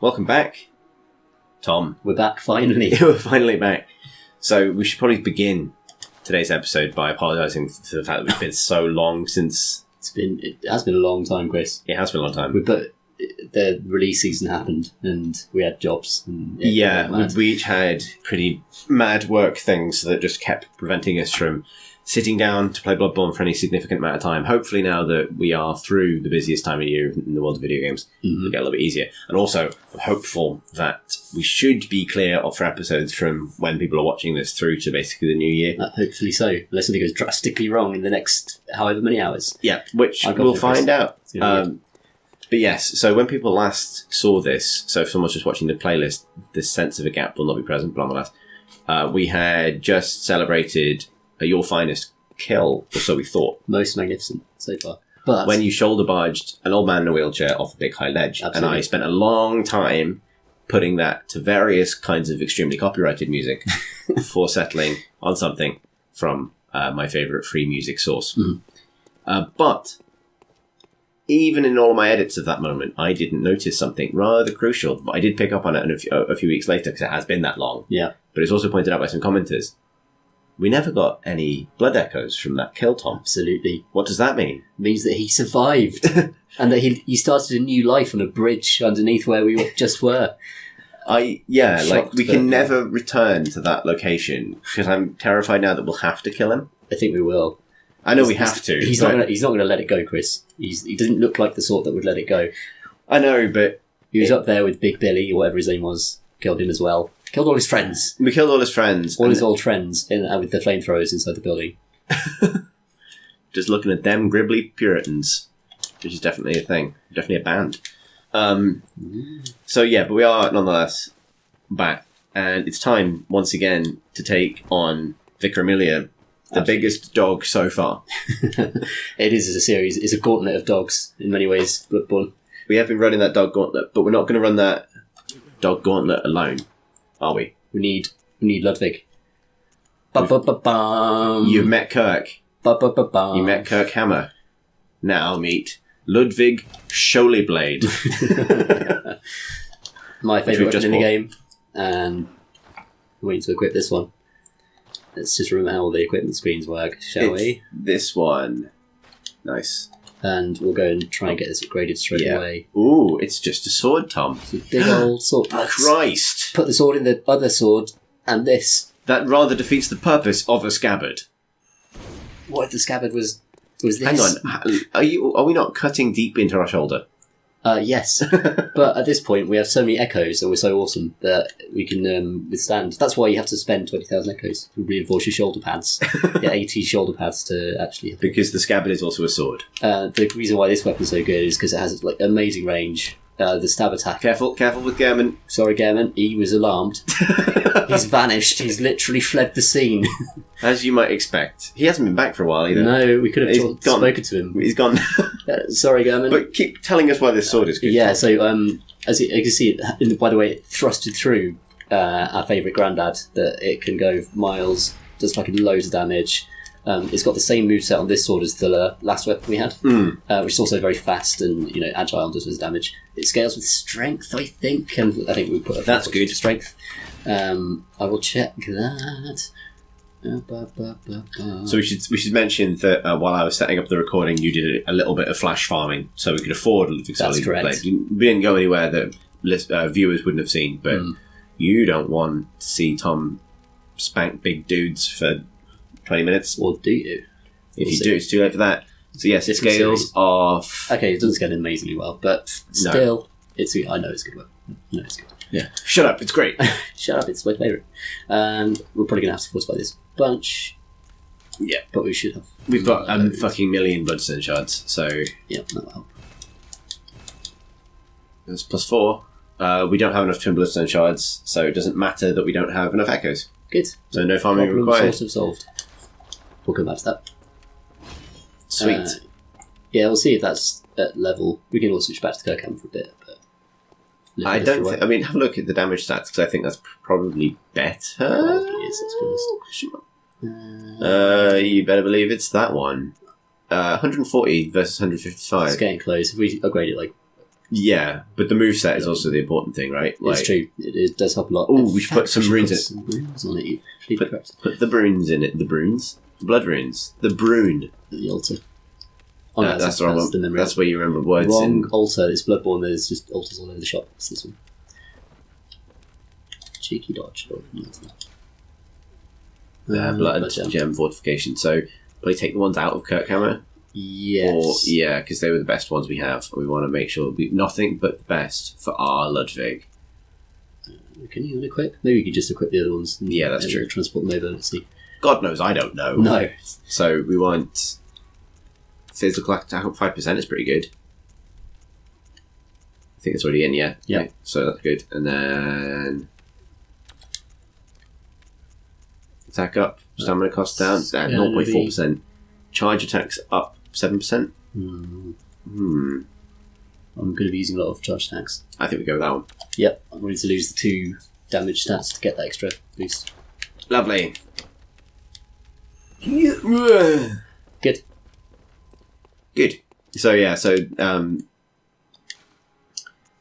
Welcome back, Tom. We're back, finally. We're finally back. So we should probably begin today's episode by apologising for the fact that we've been so long since... It has been a long time, Chris. It has been a long time. But the release season happened and we had jobs. And we each had pretty mad work things that just kept preventing us from sitting down to play Bloodborne for any significant amount of time. Hopefully now that we are through the busiest time of year in the world of video games, it'll get a little bit easier. And also, I'm hopeful that we should be clear for episodes from when people are watching this through to basically the new year. Hopefully so. Unless something goes drastically wrong in the next however many hours. Yeah, which we'll find out. But yes, so when people last saw this, so if someone's just watching the playlist, this sense of a gap will not be present, but nonetheless, we had just celebrated your finest kill, or so we thought. Most magnificent so far. But when you shoulder barged an old man in a wheelchair off a big high ledge, absolutely. And I spent a long time putting that to various kinds of extremely copyrighted music before settling on something from my favourite free music source. But even in all of my edits of that moment, I didn't notice something rather crucial, but I did pick up on it a few weeks later because it has been that long. Yeah. But it's also pointed out by some commenters. We never got any blood echoes from that kill, Tom. Absolutely. What does that mean? It means that he survived and that he started a new life on a bridge underneath where we just were. We can never return to that location because I'm terrified now that we'll have to kill him. I think we will. I know we have to. He's not going to let it go, Chris. He doesn't look like the sort that would let it go. I know, but he was up there with Big Billy, or whatever his name was. Killed him as well. Killed all his friends. We killed all his friends. All his old friends with the flamethrowers inside the building. Just looking at them gribbly Puritans, which is definitely a thing. Definitely a band. So yeah, but we are nonetheless back. And it's time, once again, to take on Vicar Amelia, the biggest dog so far. It is a series. It's a gauntlet of dogs in many ways, Bloodborne. We have been running that dog gauntlet, but we're not going to run that dog gauntlet alone, are we? We need Ludvig. Ba-ba-ba-bum. You've met Kirk. Ba-ba-ba-bum. You met Kirk Hammer. Now meet Ludvig Sholeblade. My favourite weapon in the game. And I'm waiting to equip this one. Let's just remember how all the equipment screens work, shall we? This one. Nice. And we'll go and try and get this upgraded straight away. Ooh, it's just a sword, Tom. It's a big old sword. Christ! Put the sword in the other sword and this. That rather defeats the purpose of a scabbard. What if the scabbard was this? Hang on, are we not cutting deep into our shoulder? Yes, but at this point we have so many echoes and we're so awesome that we can withstand. That's why you have to spend 20,000 echoes to reinforce your shoulder pads. Get 80 shoulder pads to actually... Because the scabbard is also a sword. The reason why this weapon's so good is because it has amazing range. The stab attack. Careful with Gehrman. Sorry, Gehrman. He was alarmed. He's vanished. He's literally fled the scene. As you might expect. He hasn't been back for a while either. No, we could have spoken to him. He's gone. Sorry, Gehrman. But keep telling us why this sword is good. Yeah, so as you can see, by the way, it thrusted through our favourite Grandad, that it can go miles, does fucking loads of damage. It's got the same moveset on this sword as the last weapon we had, which is also very fast and agile and does his damage. It scales with strength, I think, and I think we put that's good strength. I will check that. So we should mention that while I was setting up the recording, you did a little bit of flash farming, so we could afford Ludvig. That's correct. We didn't go anywhere that viewers wouldn't have seen, but you don't want to see Tom spank big dudes for 20 minutes. Or do you? If you do, it's too late for that. So yes, it scales off... Okay, it doesn't scale amazingly well, but still, I know it's good work. No, it's good. Yeah. Shut up, it's great. Shut up, it's my favourite. And we're probably going to have to fortify this bunch. Yeah. But we should have... We've got a fucking million bloodstone shards, so... Yeah, that will help. That's +4. We don't have enough twin bloodstone shards, so it doesn't matter that we don't have enough echoes. Good. So no farming required. Sort of solved. We'll come back to that. Sweet. Yeah, we'll see if that's at level. We can all switch back to Kirkham for a bit. But I don't think... I mean, have a look at the damage stats, because I think that's probably better. Probably is, let's be honest. You better believe it's that one. 140 versus 155. It's getting close. If we upgrade it Yeah, but the moveset is also the important thing, right? It's true. It does help a lot. Oh, we should put some runes in it. Some runes on it. Put the runes in it. The runes? The blood runes. The brune. The altar. Oh, no, that's the wrong one. That's where you remember words. Wrong altar. It's Bloodborne. There's just altars all over the shop. It's this one. Cheeky dodge. Blood gem fortification. So, probably take the ones out of Kirkhammer. Yes. Because they were the best ones we have. We want to make sure we nothing but the best for our Ludvig. Can you unequip? Maybe you could just equip the other ones. Yeah, that's true. Transport them over. Let's see. God knows, I don't know. No. So we want physical attack 5%. Is pretty good. I think it's already in, yeah. Yeah. Okay, so that's good. And then attack up, stamina cost down. 0.4%. Charge attacks up 7%. I'm going to be using a lot of charge attacks. I think we go with that one. Yep, I'm going to lose the 2 damage stats to get that extra boost. Lovely. Good. So I'm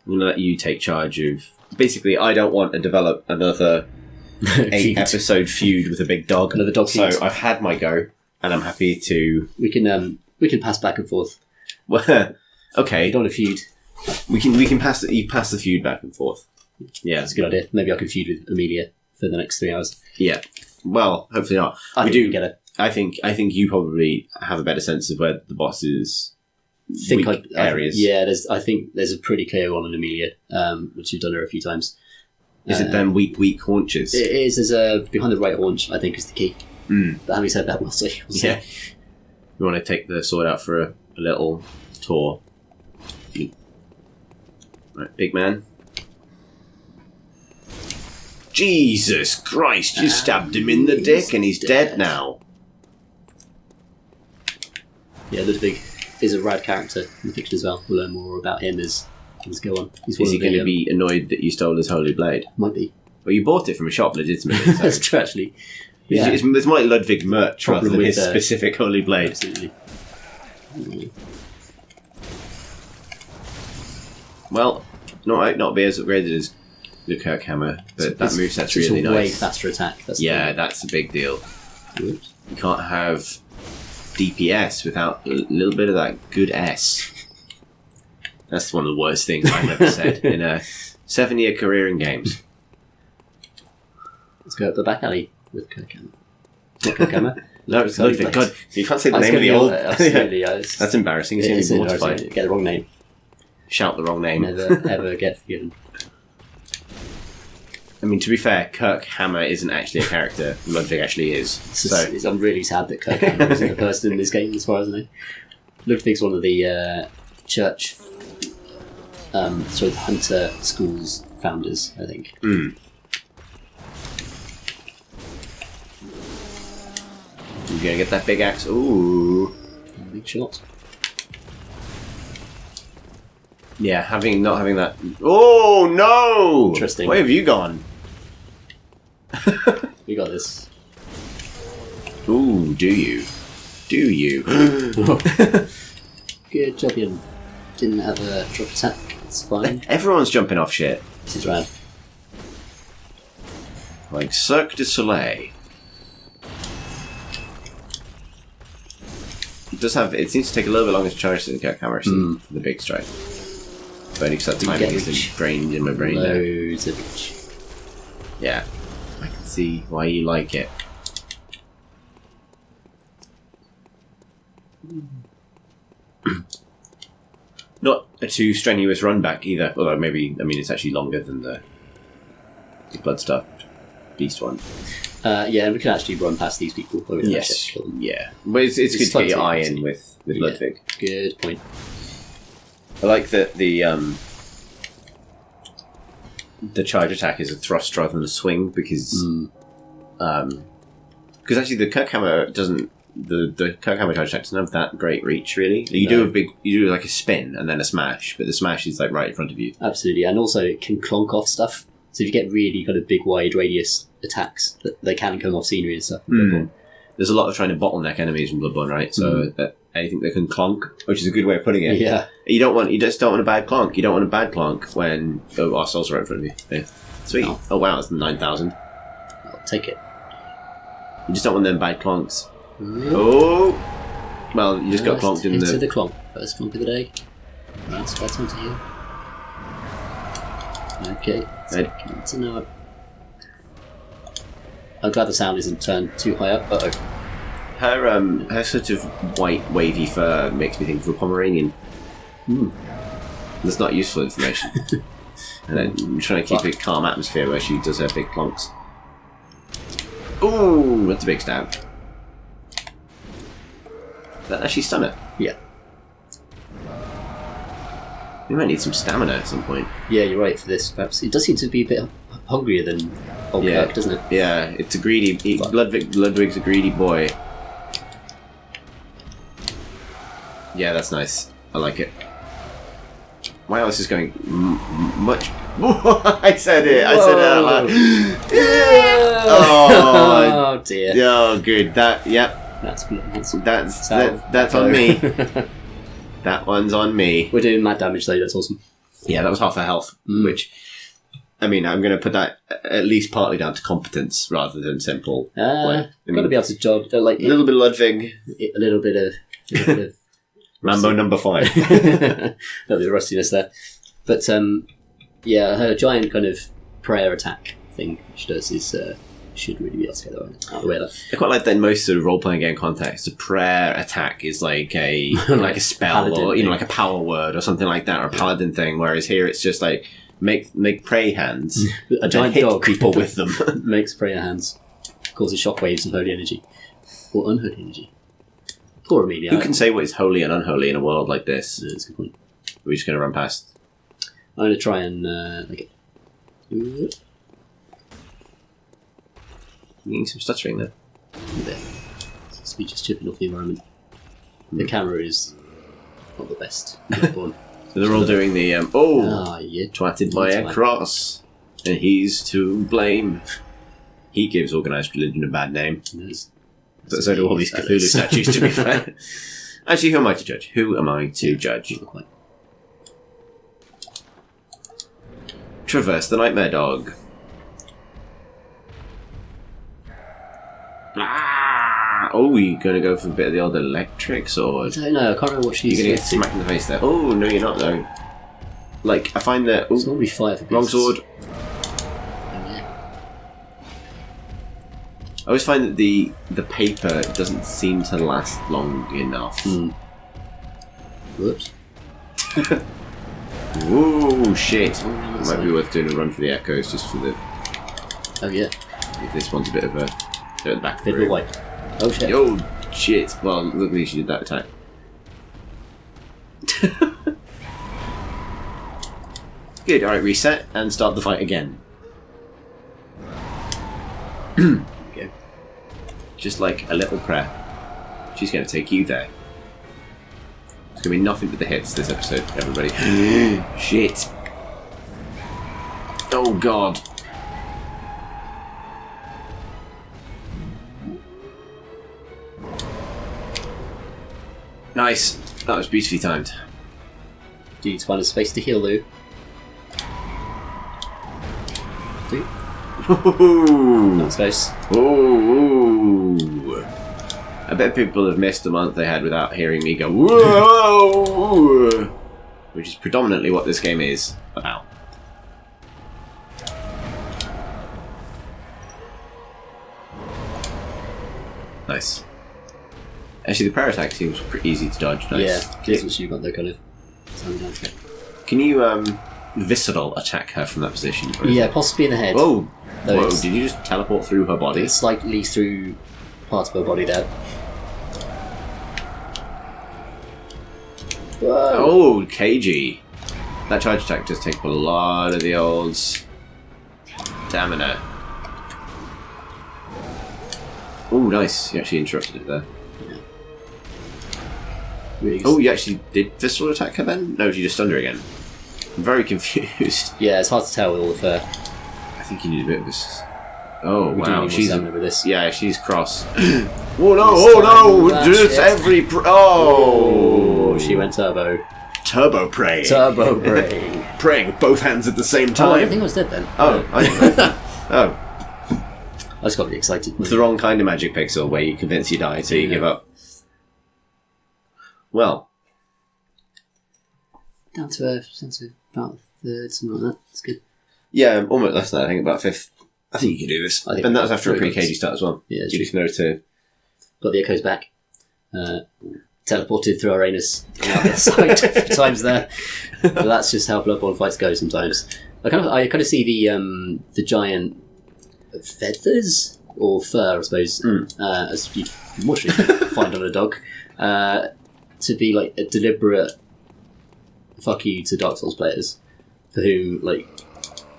going to let you take charge of. Basically, I don't want to develop another 8-episode feud with a big dog. Another dog feud. So I've had my go, and I'm happy to. We can pass back and forth. Well, okay. You don't want to feud. We can pass the feud back and forth. Yeah, that's a good idea. Maybe I can feud with Amelia for the next 3 hours. Yeah. Well, hopefully not. We do get it. I think you probably have a better sense of where the boss's weak areas. I think there's a pretty clear one on Amelia, which you've done her a few times. Is it then weak haunches? It is. There's a behind the right haunch, I think, is the key. But having said that, we'll see. Yeah. We want to take the sword out for a little tour. Right, big man. Jesus Christ, you stabbed him in the dick and he's dead now. Yeah, Ludvig is a rad character in the picture as well. We'll learn more about him as things go on. Is he going to be annoyed that you stole his holy blade? Might be. Well, you bought it from a shop legitimately. So. That's true, actually. Yeah. It's more like Ludvig merch rather than his specific holy blade. Absolutely. Well, not be as upgraded as the Kirkhammer, but that moveset's really nice. Way faster attack. That's a big deal. Good. You can't have DPS without a little bit of that good S. That's one of the worst things I've ever said in a 7-year career in games. Let's go up the back alley with Kirkhammer. Not Kirkhammer. No, it's Ludvig. God, you can't say the name of the old. Absolutely, that's embarrassing. It's embarrassing. Get the wrong name. Shout the wrong name. Never ever get forgiven. I mean, to be fair, Kirkhammer isn't actually a character. Ludvig actually is. I'm really sad that Kirkhammer isn't a person in this game, as far as I know. Ludvig's one of the church, the hunter schools founders, I think. You're gonna get that big axe. Ooh, big shot. Yeah, not having that. Oh no! Interesting. Where have you gone? We got this. Ooh, do you? Good job, Ian. Didn't have a drop attack. It's fine. Everyone's jumping off shit. This is rad. Like Cirque du Soleil. It seems to take a little bit longer to charge than the Kirkhammer, for the big strike. But only because that timing is ingrained in my brain. Loads of reach. Yeah. I can see why you like it. Not a too strenuous run back either, although it's actually longer than the Bloodstuff Beast one. Yeah, we can actually run past these people. Yes, yeah. But it's good to get your eye in with Ludvig. Good point. I like that the charge attack is a thrust rather than a swing because actually the Kirkhammer doesn't. The Kirkhammer charge attack doesn't have that great reach, really. You do like a spin and then a smash, but the smash is like right in front of you. Absolutely, and also it can clonk off stuff. So if you get really kind of big, wide radius attacks, they can come off scenery and stuff. There's a lot of trying to bottleneck enemies in Bloodborne, right? So anything that can clonk, which is a good way of putting it. Yeah. You just don't want a bad clonk. You don't want a bad clonk when our souls are right in front of you. Yeah. Sweet. Oh wow, that's 9,000. I'll take it. You just don't want them bad clonks. Oh, well, you just got clonked in into the clonk. First clonk of the day. That's on to you. Okay. So now I'm glad the sound isn't turned too high up. Uh-oh. Her sort of white wavy fur makes me think of a Pomeranian. That's not useful information. And then I'm trying to keep a calm atmosphere where she does her big clonks. Ooh, that's a big stab. That actually stun her. Yeah. We might need some stamina at some point. Yeah, you're right for this. Perhaps it does seem to be a bit hungrier than old Kirk, doesn't it? Yeah, it's a greedy. Ludvig's a greedy boy. Yeah, that's nice. I like it. Wow, this is going much. I said it. I said it out loud. Yeah. Oh dear. Oh, good. That. Yep. That's on me. That one's on me. We're doing mad damage though. That's awesome. Yeah, that was half her health. Which, I mean, I'm going to put that at least partly down to competence rather than simple. Got to be able to job like a little bit of Ludvig, a little bit of Rambo number 5. A little bit of rustiness there, but yeah, her giant kind of prayer attack thing she does is should really be able to get out of the way of that. I quite like that in most sort of role-playing game contexts. A prayer attack is like a like a spell or like a power word or something like that, or a paladin thing. Whereas here it's just like make prayer hands. A giant hit dog people with them makes prayer hands, causes shockwaves of holy energy or unholy energy. Poor Amelia. Who can say what is holy and unholy in a world like this? That's a good point. We're just going to run past. I'm going to try and like it. Getting some stuttering there. There. Speech is chipping off the environment. The camera is not the best. So they're all doing the yeah. twatted by a cross, and he's to blame. He gives organised religion a bad name. Yes. But so do all these Cthulhu statues, to be fair. Actually, who am I to judge? Who am I to judge? Not quite. Traverse the Nightmare Dog. Oh, you're going to go for a bit of the old electric sword? I don't know, I can't remember what she's... You're going to get smacked in the face there. Oh, no, you're not, though. Like, I find that... It's normally fire for wrong sword. I always find that the paper doesn't seem to last long enough. Whoops. Ooh, shit. Might be worth doing a run for the echoes just for the... Oh, yeah. If this one's a bit of a... Go at the back bit of a white. Oh, shit. Oh, shit. Well, look at me, she did that attack. Good, alright, reset and start the fight again. Okay. Just like a little prayer. She's going to take you there. It's going to be nothing but the hits this episode, everybody. Shit. Oh, God. Nice. That was beautifully timed. Do you need to find a space to heal, Lou? No space. Ooh. I bet people have missed the month they had without hearing me go whoa, which is predominantly what this game is about. Nice. Actually, the prayer attack seems pretty easy to dodge. Nice. Yeah, here's what you got there, kind of. Can you visceral attack her from that position? Yeah, possibly in the head. Whoa! Whoa! Did you just teleport through her body? Slightly through part of her body there. Whoa. Oh, KG. That charge attack does take a lot of the old stamina. Oh, nice. You actually interrupted it there. Really oh, you actually did visceral attack her then? No, you just stunned her again. I'm very confused. Yeah, it's hard to tell with all of her. I think you need a bit of this. Oh, We do wow. need more stamina with this. Yeah, she's cross. Oh, no! Just every... Oh! She went turbo. Turbo praying. Turbo praying. Praying with both hands at the same time. Oh, I think I was dead then. I didn't know. Oh. I just got really excited. It's the wrong kind of magic pixel where you convince you die, so you give up. Well. Down to about a third, something like that. That's good. Yeah, almost less than that. I think about a fifth. I think you can do this. And that was after a pre-cagey start as well. Yeah, you just know to... Got the echoes back. Teleported through our anus out the side a few times there. But that's just how Bloodborne fights go sometimes. I kind of see the giant feathers or fur, I suppose, as you mostly find on a dog, to be like a deliberate fuck you to Dark Souls players, for whom like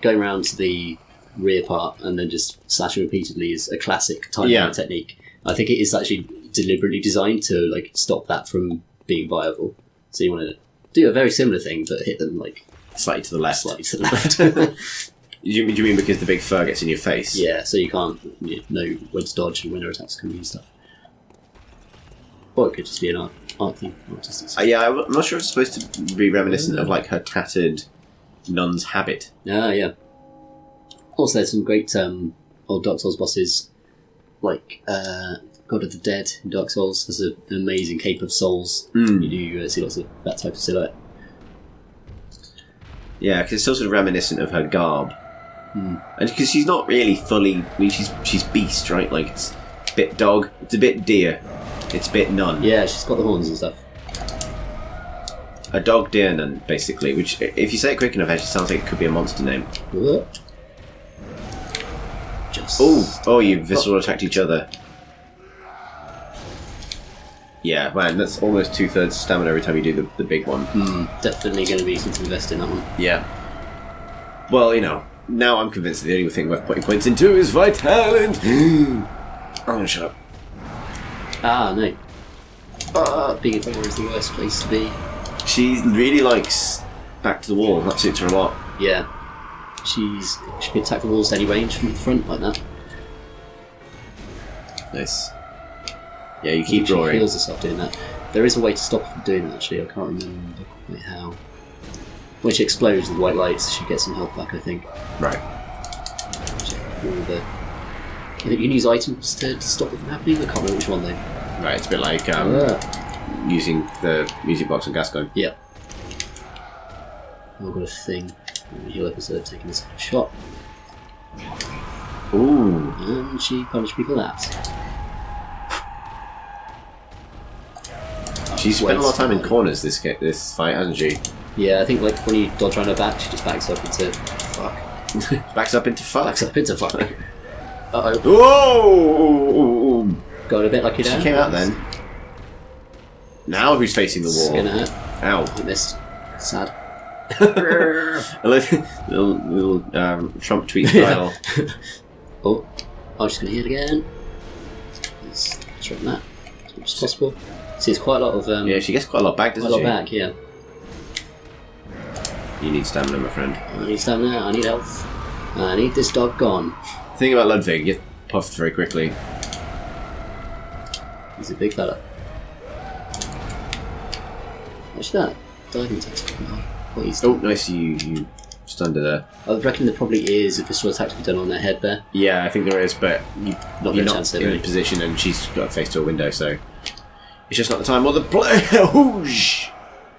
going around to the rear part and then just slashing repeatedly is a classic time technique. I think it is actually deliberately designed to like stop that from being viable. So you want to do a very similar thing, but hit them like slightly to the left. Slightly to the left. Do you mean because the big fur gets in your face? Yeah, so you can't know when to dodge and when their attacks coming and stuff. Or it could just be an art thing. Yeah, I'm not sure if it's supposed to be reminiscent of like her tattered nun's habit. Yeah. Also, there's some great old Dark Souls bosses, like God of the Dead in Dark Souls. There's an amazing Cape of Souls. You do see lots of that type of silhouette. Yeah, because it's still sort of reminiscent of her garb. And because she's not really fully... I mean, she's beast, right? Like, it's a bit dog, it's a bit deer, it's a bit nun. Yeah, she's got the horns and stuff. A dog deer nun, basically, which, if you say it quick enough, actually sounds like it could be a monster name. Oh, you visceral attacked each other. Yeah, man, that's almost 2/3 stamina every time you do the big one. Definitely going to be something to invest in that one. Yeah. Well, now I'm convinced that the only thing worth putting points into is Vitalent. I'm going to shut up. No. Being a player is the worst place to be. She really likes back to the wall. That suits her a lot. Yeah. She can attack the walls at any range from the front like that. Nice. Yeah, you keep she roaring. She feels herself doing that. There is a way to stop her from doing that, actually. I can't remember quite how. When she explodes with white lights, she gets some health back, I think. Right. I think you can use items to stop it from happening. I can't remember which one, though. Right, it's a bit like using the music box and gas gun. Yeah. I've got a thing. Heal up instead of taking this shot. Ooh. And she punished me for that. She's spent a lot of time in corners this fight, hasn't she? Yeah, I think like when you dodge around her back, she just backs up into fuck. Backs up into fuck. Backs up into fuck. Uh-oh. Whoa! Got a bit lucky there. She came out then. Now who's facing the wall? It's gonna hurt. Ow. I missed. Sad. little Trump tweet style. Oh, I'm just gonna heal again. Let's try that as much as possible. See, it's quite a lot of. Yeah, she gets quite a lot back, doesn't she? Quite a lot back, yeah. You need stamina, my friend. I need stamina, I need health. I need this dog gone. The thing about Ludvig, you get puffed very quickly. He's a big fella. What's that? Diving attack. Oh, nice, you stunned her there. I reckon there probably is a visceral attack to be done on their head there. Yeah, I think there is, but you're not in really. position and she's got a face to a window, so... It's just not the time or the play.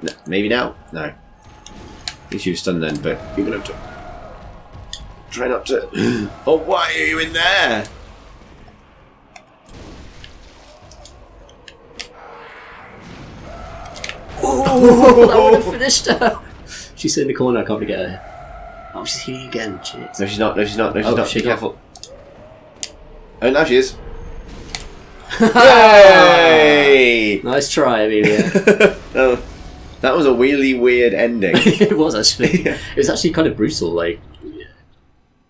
No, maybe now? No. At least you were stunned then, but you're going to have to try not to... Oh, why are you in there? Oh, that would have finished her. She's in the corner, I can't get her. Oh, she's healing again. Shit. No, she's not. No, she's not. No, she's not. Be careful. Oh, now she is. Yay! Nice try, Amelia. Oh, that was a really weird ending. It was actually. It was actually kind of brutal. Like,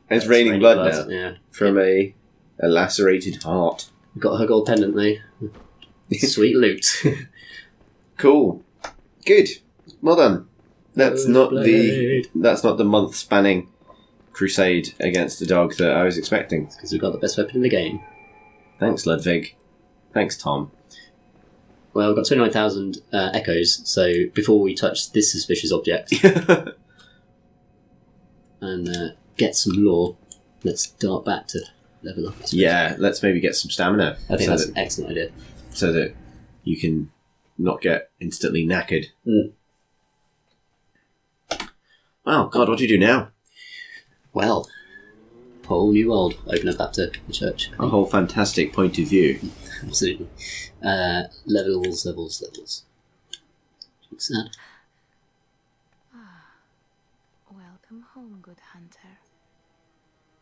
it's raining blood now. Yeah. From a lacerated heart. Got her gold pendant though. Sweet loot. Cool. Good. Well done. That's not the month-spanning crusade against the dog that I was expecting. Because we've got the best weapon in the game. Thanks, Ludvig. Thanks, Tom. Well, we've got 29,000 echoes, so before we touch this suspicious object and get some lore, let's start back to level up. Yeah, let's maybe get some stamina. I think that's an excellent idea. So that you can not get instantly knackered. Mm. Oh, God, what do you do now? Well, whole new world. Open up after the church. A whole fantastic point of view. Absolutely. Levels. Looks sad. Welcome home, good hunter.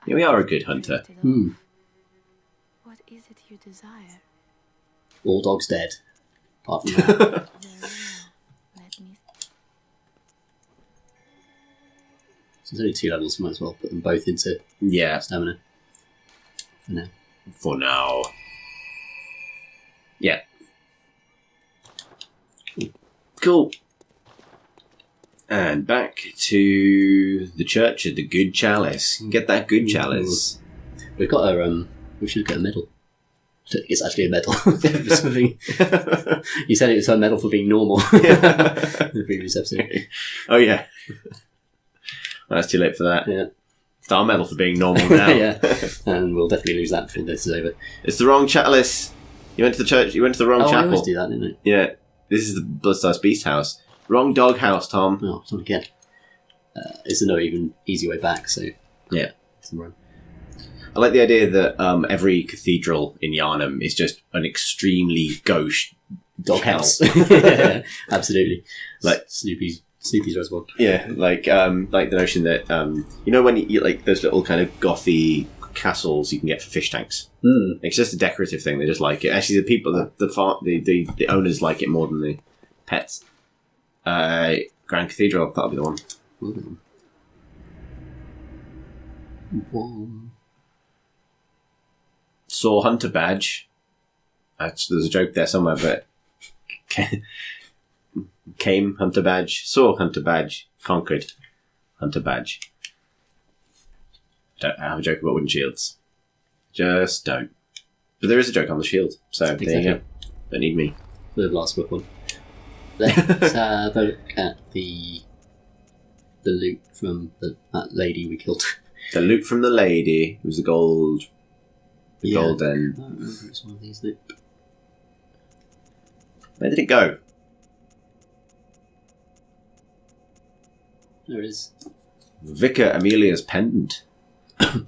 Yeah, we are a good hunter. What is it you desire? All dogs dead. Apart from that. Very well. Let me. So there's only 2 levels, might as well put them both into Yeah, stamina. For now. for now. Yeah. Cool. And back to the church of the Good Chalice. You can get that Good Chalice. We've got a we should get a medal. I don't think it's actually a medal. For something. You said it was a medal for being normal in the previous episode. Oh, yeah. Well, that's too late for that. Yeah. It's our medal for being normal now. Yeah. And we'll definitely lose that before this is over. It's the wrong chalice. You went to the church. You went to the wrong I chapel. always do that, didn't I? Yeah. This is the Bloodstars Beast house. Wrong dog house, Tom. Oh, it's not again. It's no even easy way back, so Yeah. it's the run. I like the idea that every cathedral in Yarnham is just an extremely gauche Doghouse. Yeah, absolutely. Like- Snoopy's reservoir. Yeah, like the notion that you know when you like those little kind of gothy castles you can get for fish tanks. Mm. It's just a decorative thing. They just like it. Actually, the people, the owners like it more than the pets. Grand Cathedral, that'll be the one. Saw Hunter Badge. There's a joke there somewhere, but came Hunter Badge, saw Hunter Badge, conquered Hunter Badge. Don't have a joke about wooden shields. Just don't. But there is a joke on the shield, so there you go. Don't need me. For the last book one. Let's have a look at the loot from that lady we killed. The loot from the lady was the gold. The golden. I don't remember if it's one of these. Nope. Where did it go? There it is. Vicar Amelia's pendant.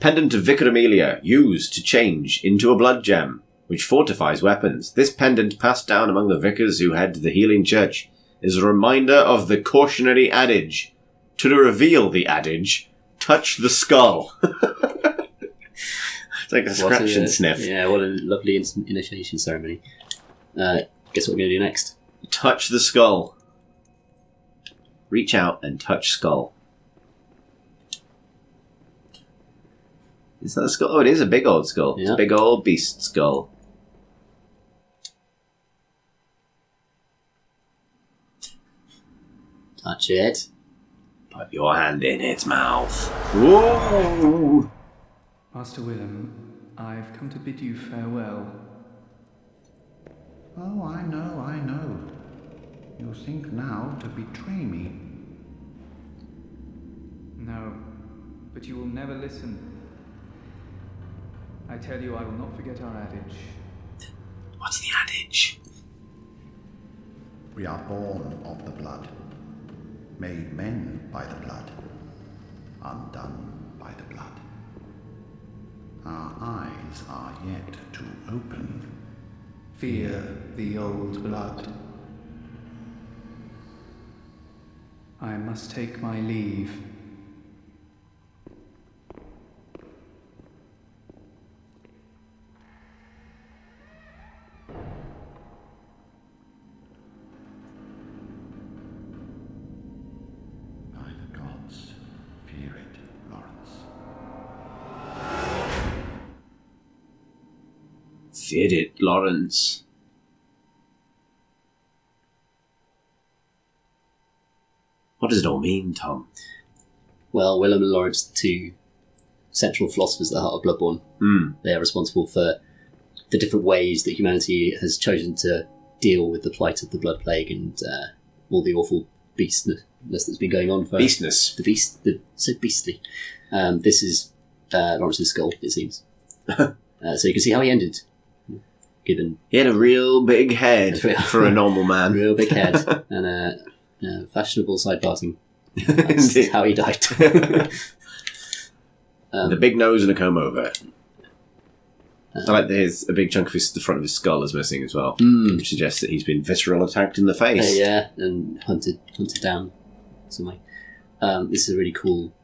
Pendant of Vicar Amelia, used to change into a blood gem, which fortifies weapons. This pendant, passed down among the vicars who head the healing church, is a reminder of the cautionary adage. To reveal the adage, touch the skull. It's like a scratch and sniff. Yeah, what a lovely initiation ceremony. Guess what we're going to do next? Touch the skull. Reach out and touch skull. Is that a skull? Oh, it is a big old skull. Yeah. It's a big old beast skull. Touch it. Put your hand in its mouth. Whoa! Master Willem, I've come to bid you farewell. Oh, I know. You think now to betray me. No, but you will never listen. I tell you, I will not forget our adage. What's the adage? We are born of the blood, made men by the blood, undone by the blood. Our eyes are yet to open. Fear the old blood. I must take my leave. By the gods, fear it, Lawrence. Feared it, Lawrence. What does it all mean, Tom? Well, Willem and Lawrence, the two central philosophers at the heart of Bloodborne. Mm. They are responsible for the different ways that humanity has chosen to deal with the plight of the Blood Plague and all the awful beastness that's been going on for... Beastness. So beastly. This is Lawrence's skull, it seems. So you can see how he ended. Given He had a real big head for a normal a man. real big head and a fashionable side parting. That's how he died. The big nose and a comb over. I like that a big chunk of the front of his skull is missing as well, which suggests that he's been visceral attacked in the face. Yeah, and hunted down some way. This is a really cool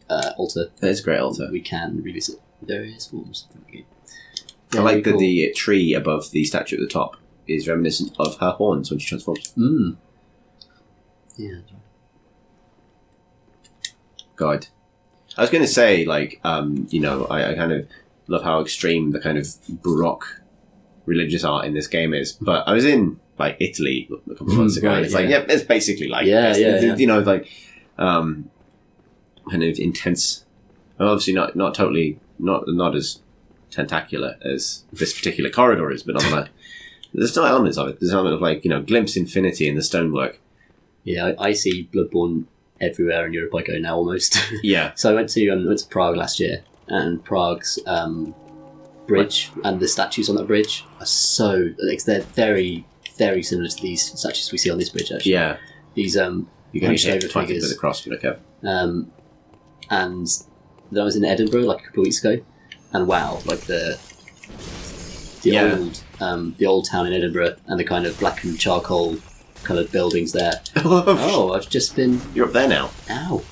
altar. It's a great altar. We can revisit various forms. I like that the tree above the statue at the top is reminiscent of her horns when she transforms. Yeah. God. I was going to say, like, I kind of love how extreme the kind of Baroque religious art in this game is. But I was in, like, Italy a couple of months ago, and it's like, it's basically like this. You know, like, kind of intense. Obviously not totally, not as tentacular as this particular corridor is, but there's still elements of it. There's an element of, like, glimpse infinity in the stonework. Yeah, I see Bloodborne everywhere in Europe I go now, almost. Yeah. So I went to Prague last year, and Prague's bridge and the statues on that bridge are so... Like, they're very, very similar to these statues we see on this bridge, actually. Yeah. These You're going hunched to over hit 20 figures. with a cross, you know, And then I was in Edinburgh like a couple of weeks ago, and wow, like the old town in Edinburgh and the kind of black and charcoal coloured buildings there. Oh, I've just been... You're up there now. Ow.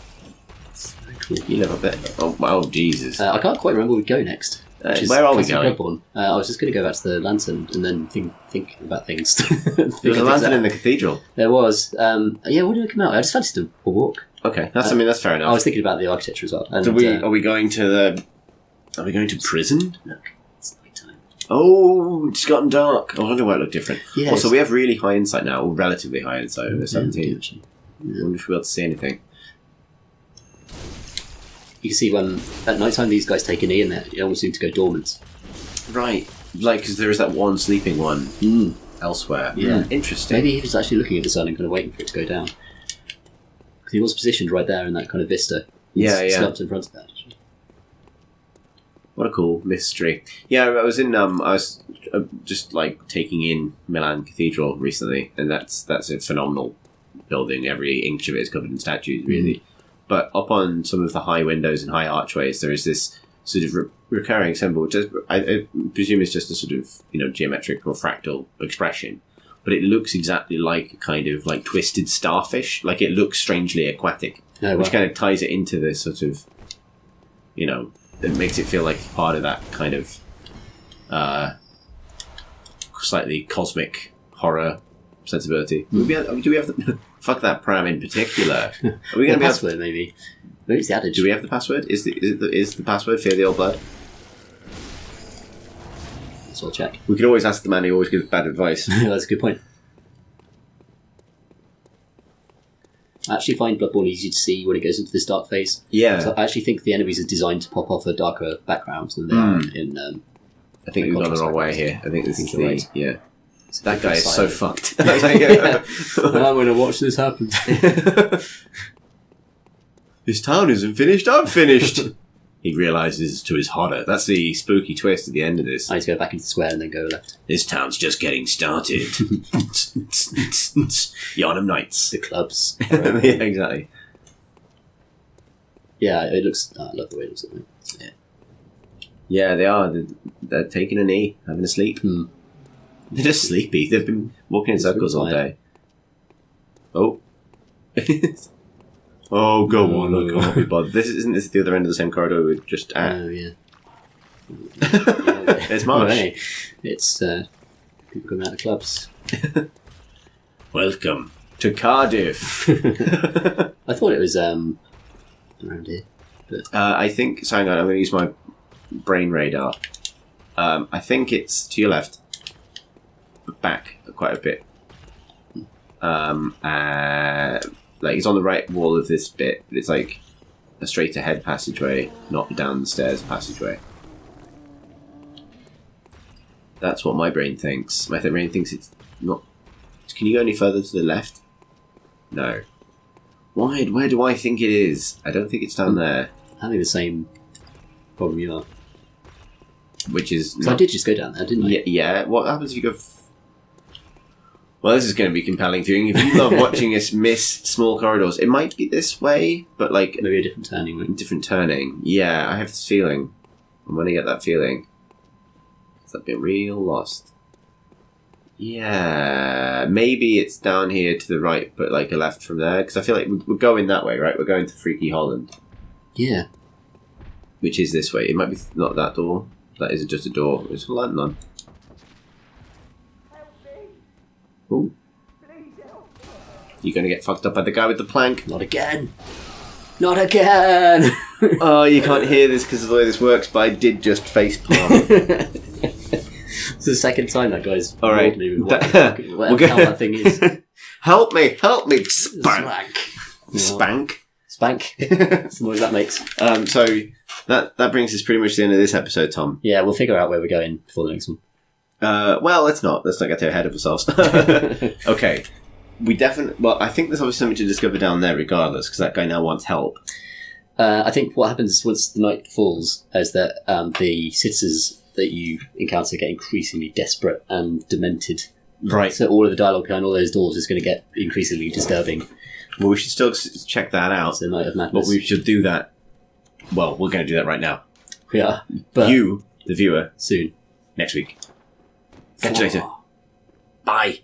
That's very cool. You live up there. Oh, Jesus. I can't quite remember where we go next. Where are we going? Bloodborne. I was just going to go back to the lantern and then think about things. There was a lantern in the cathedral. There was. When did it come out? I just fancied a walk. Okay, that's fair enough. I was thinking about the architecture as well. And, Are we going to prison? Look, it's night time. Oh, it's gotten dark. I wonder why it looked different. Yes. Also, we have really high insight now, or relatively high insight over 17. Actually. I wonder if we'll be able to see anything. You can see when at night time these guys take a knee and they almost seem to go dormant. Right, like, because there is that one sleeping one elsewhere. Yeah. Interesting. Maybe he was actually looking at the sun and kind of waiting for it to go down. Because he was positioned right there in that kind of vista. Yeah. Slept in front of that. What a cool mystery. Yeah, I was just like taking in Milan Cathedral recently, and that's a phenomenal building. Every inch of it is covered in statues, really. But up on some of the high windows and high archways, there is this sort of recurring symbol, which I presume is just a sort of geometric or fractal expression. But it looks exactly like a kind of like twisted starfish. Like, it looks strangely aquatic, which kind of ties it into this sort of, it makes it feel like part of that kind of slightly cosmic horror sensibility. Do we have the... Fuck that pram in particular. Are we going to be password, maybe? Maybe it's the adage. Do we have the password? Is the password Fear the Old Blood? Let's all check. We could always ask the man who always gives bad advice. That's a good point. I actually find Bloodborne easy to see when it goes into this dark phase. Yeah. So I actually think the enemies are designed to pop off a darker background than they are in... I think we've gone the wrong way here. I think this is right. Yeah. That guy is so fucked. I'm going to watch this happen. This town isn't finished, I'm finished. He realises to his horror. That's the spooky twist at the end of this. I need to go back into the square and then go left. This town's just getting started. Yarnum Nights. The clubs. Yeah, exactly. Yeah, it looks... I love the way it looks. Yeah, they are. They're taking a knee, having a sleep. They're just sleepy. They've been walking in circles all day. Oh. Oh, go on. I can't be bothered. Isn't this the other end of the same corridor we're just at? Oh, yeah. It's March. Hey, it's people coming out of clubs. Welcome to Cardiff. I thought it was around here. But... I think... So hang on, I'm going to use my brain radar. I think it's to your left. Back quite a bit. Like, it's on the right wall of this bit, but it's like a straight ahead passageway, not down the stairs passageway. That's what my brain thinks. My brain thinks it's not... Can you go any further to the left? No. Why? Where do I think it is? I don't think it's down there. Having the same problem you are. Which is... So I did just go down there, didn't I? Yeah. What happens if you go... Well, this is going to be compelling viewing. If you love watching us miss small corridors, it might be this way, but like... Maybe a different turning. Right? Different turning. Yeah, I have this feeling. I'm going to get that feeling. It's a bit real lost. Yeah, maybe it's down here to the right, but like a left from there. Because I feel like we're going that way, right? We're going to Freaky Holland. Yeah. Which is this way. It might be not that door. That is just a door. It's a lantern on. Ooh. You're going to get fucked up by the guy with the plank. Not again. Not again. Oh, you can't hear this because of the way this works, but I did just facepalm. It's the second time that guy's all right. Me with whatever that thing is. Help me, spank. Spank. Spank. That's the noise that makes. So that brings us pretty much to the end of this episode, Tom. Yeah, we'll figure out where we're going before the next one. Well, let's not get too ahead of ourselves. Okay. We definitely... Well, I think there's obviously something to discover down there regardless, because that guy now wants help. I think what happens once the night falls is that the citizens that you encounter get increasingly desperate and demented. Right. So all of the dialogue behind all those doors is going to get increasingly disturbing. Well, we should still check that out. It's the Night of Madness. But we should do that... Well, we're going to do that right now. We are. But you, the viewer, soon. next week. Catch you later. Bye.